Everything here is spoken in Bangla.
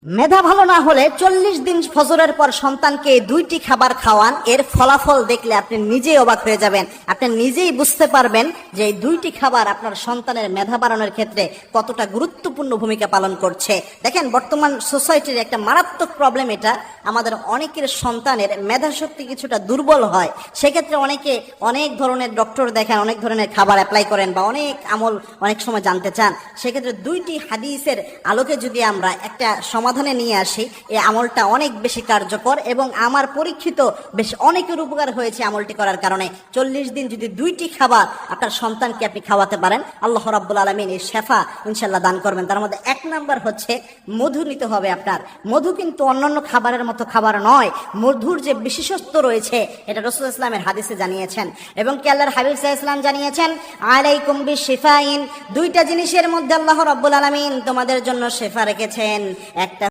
মেধা ভালো না হলে 40 দিন ফজরের পর সন্তানকে 2টি খাবার খাওয়ান, এর ফলাফল দেখলে আপনি নিজেই অবাক হয়ে যাবেন। আপনি নিজেই বুঝতে পারবেন যে এই 2টি খাবার আপনার সন্তানের মেধা বাড়ানোর ক্ষেত্রে কতটা গুরুত্বপূর্ণ ভূমিকা পালন করছে। দেখেন, বর্তমান সোসাইটির একটা মারাত্মক প্রবলেম এটা, আমাদের অনেকের সন্তানের মেধা শক্তি কিছুটা দুর্বল হয়। সেক্ষেত্রে অনেকে অনেক ধরনের ডক্টর দেখেন, অনেক ধরনের খাবার অ্যাপ্লাই করেন বা অনেক আমল অনেক সময় জানতে চান। সেক্ষেত্রে 2টি হাদিসের আলোকে যদি আমরা একটা সমাধানে নিয়ে আসি, এই আমলটা অনেক বেশি কার্যকর এবং আমার পরীক্ষিত বেশ অনেকের উপকার হয়েছে আমলটি করার কারণে। 40 দিন যদি 2টি খাবার আপনার সন্তানকে আপনি খাওয়াতে পারেন, আল্লাহ রাব্বুল আলামিন এই শেফা ইনশাল্লাহ দান করবেন। তার মধ্যে 1 নাম্বার হচ্ছে মধু নিতে হবে আপনার। মধু কিন্তু অন্যান্য খাবারের মতো খাবার নয়, মধুর যে বিশেষত্ব রয়েছে এটা রাসূল ইসলামের হাদিসে জানিয়েছেন এবং কি আল্লাহর হাবিব সাল্লাল্লাহু আলাইহি ওয়াসাল্লাম জানিয়েছেন, আলাইকুম বিশিফাইন, 2টা জিনিসের মধ্যে আল্লাহ রাব্বুল আলামিন তোমাদের জন্য শেফা রেখেছেন। একটা